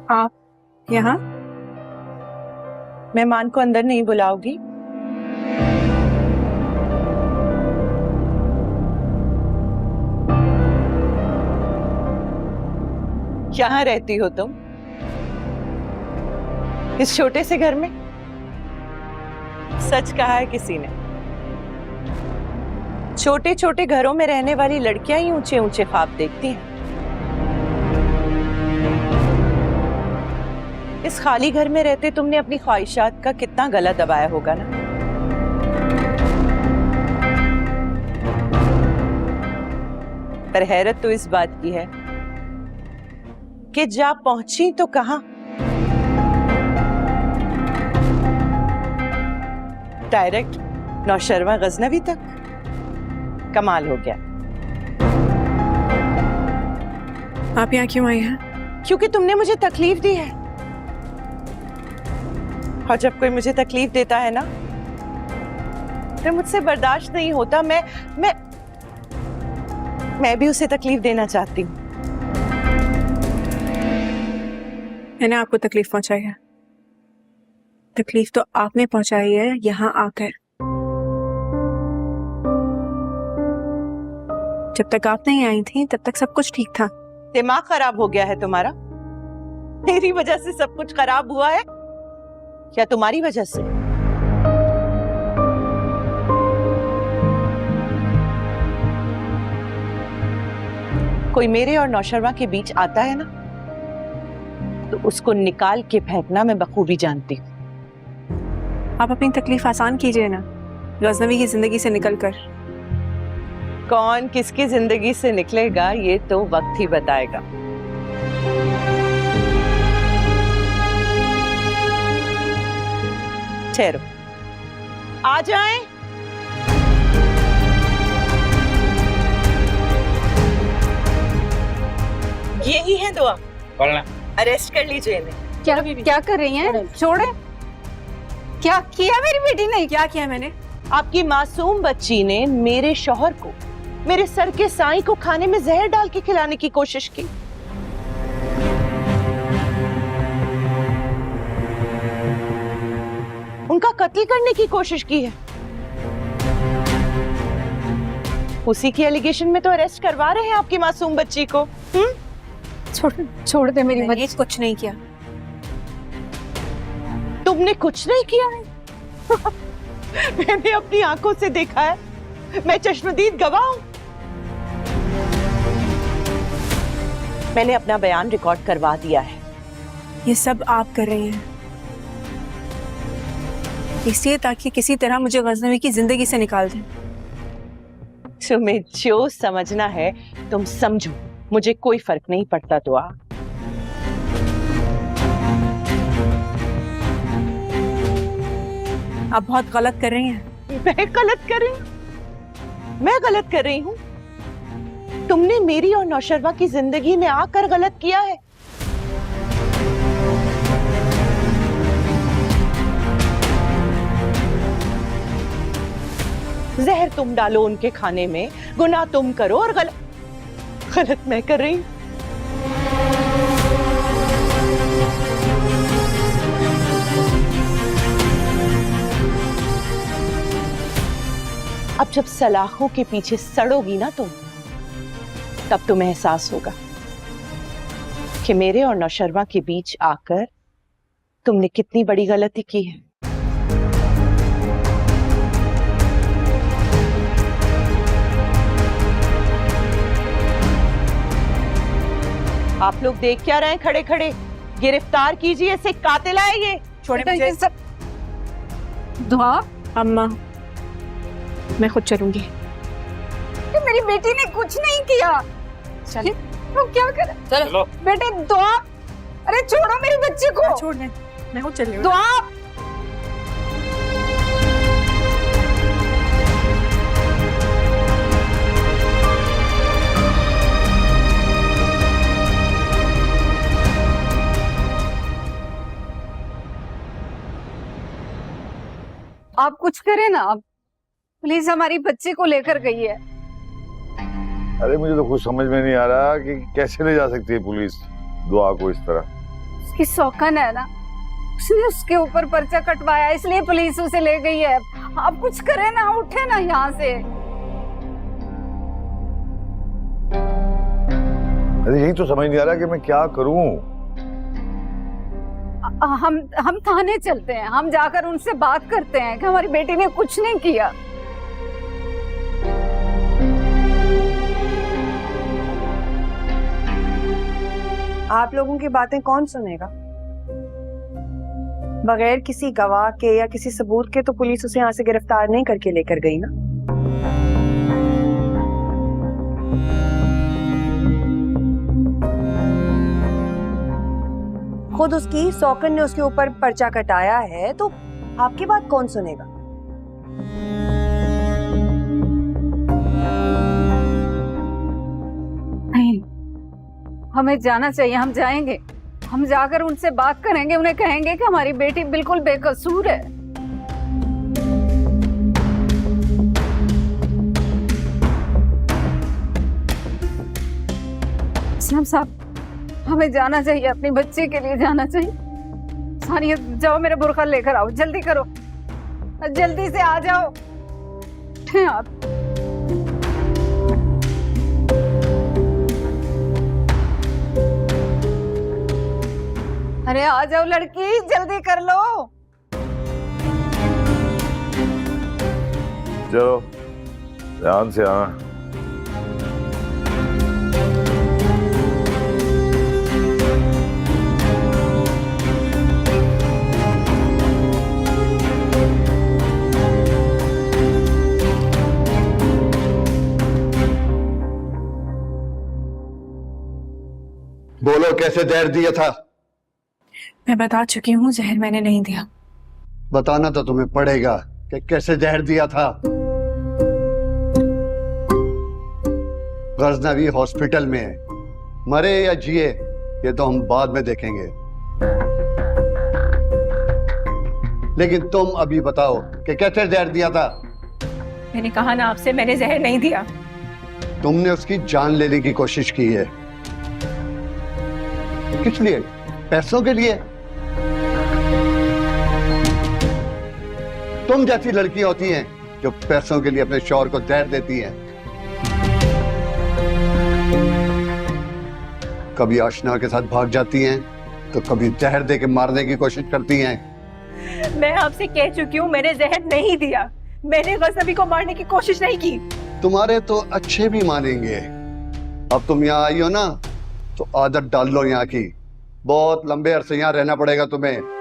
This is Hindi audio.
आप यहाँ? मेहमान को अंदर नहीं बुलाओगी? यहाँ रहती हो तुम, इस छोटे से घर में? सच कहा है किसी ने, छोटे छोटे घरों में रहने वाली लड़कियां ही ऊंचे ऊंचे ख्वाब देखती हैं। इस खाली घर में रहते तुमने अपनी ख्वाहिशात का कितना गला दबाया होगा ना। पर हैरत तो इस बात की है कि जा पहुंची तो कहां, डायरेक्ट नौशरवा गजनवी तक। कमाल हो गया। आप यहाँ क्यों आई हैं? क्योंकि तुमने मुझे तकलीफ दी है, और जब कोई मुझे तकलीफ देता है ना तो मुझसे बर्दाश्त नहीं होता। मैं भी उसे तकलीफ देना चाहती हूँ। मैंने आपको तकलीफ पहुंचाई है? तकलीफ तो आपने पहुंचाई है यहाँ आकर। जब तक आप नहीं आई थी तब तक सब कुछ ठीक था। दिमाग खराब हो गया है तुम्हारा? मेरी वजह से सब कुछ खराब हुआ है या तुम्हारी वजह से? कोई मेरे और नौशरवा के बीच आता है ना तो उसको निकाल के फेंकना मैं बखूबी जानती हूँ। आप अपनी तकलीफ आसान कीजिए ना, गजनवी की जिंदगी से निकलकर। कौन किसकी जिंदगी से निकलेगा ये तो वक्त ही बताएगा। ठहरो, आ जाएं। यही है दुआ। अरेस्ट कर लीजिए इन्हें। क्या कर रही हैं? छोड़े। क्या किया मेरी बेटी ने? क्या किया मैंने? आपकी मासूम बच्ची ने मेरे शौहर को, मेरे सर के साईं को खाने में जहर डाल के खिलाने की कोशिश की। उनका कत्ल करने की कोशिश की है। उसी की एलिगेशन में तो अरेस्ट करवा रहे हैं आपकी मासूम बच्ची को। छोड़ दे मेरी मैंने कुछ नहीं किया। तुमने कुछ नहीं किया है? मैंने अपनी आंखों से देखा है, मैं चश्मदीद गवाह हूं। मैंने अपना बयान रिकॉर्ड करवा दिया है। ये सब आप कर रही हैं इसलिए ताकि किसी तरह मुझे गजनवी की जिंदगी से निकाल दें। तुम्हें जो समझना है तुम समझो, मुझे कोई फर्क नहीं पड़ता। दुआ, आप बहुत गलत कर रही हैं। मैं गलत कर रही हूँ? मैं गलत कर रही हूँ? तुमने मेरी और नौशरवा की जिंदगी में आकर गलत किया है। जहर तुम डालो उनके खाने में, गुनाह तुम करो और गलत मैं कर रही हूं। अब जब सलाखों के पीछे सड़ोगी ना तुम, तब तुम्हें एहसास होगा कि मेरे और नौशरवा के बीच आकर तुमने कितनी बड़ी गलती की है। आप लोग देख क्या रहे हैं खड़े खड़े? गिरफ्तार कीजिए इसे, कातिल है ये। छोड़े मुझे। दुआ, अम्मा मैं खुद चलूंगी। मेरी बेटी ने कुछ नहीं किया। चल। वो क्या कर? चलो बेटे दुआ, अरे छोड़ो मेरी बच्ची को। छोड़ दे, मैं खुद चल रही हूँ। दुआ, कुछ करें ना आप, प्लीज। हमारी बच्ची को लेकर गई है। अरे मुझे तो कुछ समझ में नहीं आ रहा कि कैसे ले जा सकती है पुलिस दुआ को इस तरह। उसकी सौकन है ना, उसने उसके ऊपर पर्चा कटवाया, इसलिए पुलिस उसे ले गई है। आप कुछ करें ना, उठे ना यहाँ से। अरे यही तो समझ नहीं आ रहा कि मैं क्या करूं। हम थाने चलते हैं, हम जाकर उनसे बात करते हैं कि हमारी बेटी ने कुछ नहीं किया। आप लोगों की बातें कौन सुनेगा? बगैर किसी गवाह के या किसी सबूत के तो पुलिस उसे यहाँ से गिरफ्तार नहीं करके लेकर गई ना। खुद उसकी सौकन ने उसके ऊपर पर्चा कटाया है, तो आपकी बात कौन सुनेगा? नहीं, हमें जाना चाहिए। हम जाएंगे, हम जाकर उनसे बात करेंगे, उन्हें कहेंगे कि हमारी बेटी बिल्कुल बेकसूर है। इस्लाम साहब, हमें जाना चाहिए, अपनी बच्ची के लिए जाना चाहिए। सानिया जाओ, मेरा बुरखा लेकर आओ, जल्दी करो, जल्दी से आ जाओ। उठें आप। अरे आ जाओ लड़की, जल्दी कर लो। चलो ध्यान से आना। बोलो, कैसे जहर दिया था? मैं बता चुकी हूँ, जहर मैंने नहीं दिया। बताना तो तुम्हें पड़ेगा कि कैसे जहर दिया था। गजनवी हॉस्पिटल में है, मरे या जिए ये तो हम बाद में देखेंगे, लेकिन तुम अभी बताओ कि कैसे जहर दिया था। मैंने कहा ना आपसे, मैंने जहर नहीं दिया। तुमने उसकी जान लेने की कोशिश की है। किस लिए? पैसों के लिए? तुम जैसी लड़कियां होती हैं जो पैसों के लिए अपने शौहर को जहर देती हैं। कभी आशना के साथ भाग जाती हैं तो कभी जहर दे के मारने की कोशिश करती हैं। मैं आपसे कह चुकी हूँ, मैंने जहर नहीं दिया। मैंने गजनवी को मारने की कोशिश नहीं की। तुम्हारे तो अच्छे भी मानेंगे। अब तुम यहाँ आई हो ना, तो आदत डाल लो यहाँ की। बहुत लंबे अरसे यहाँ रहना पड़ेगा तुम्हें।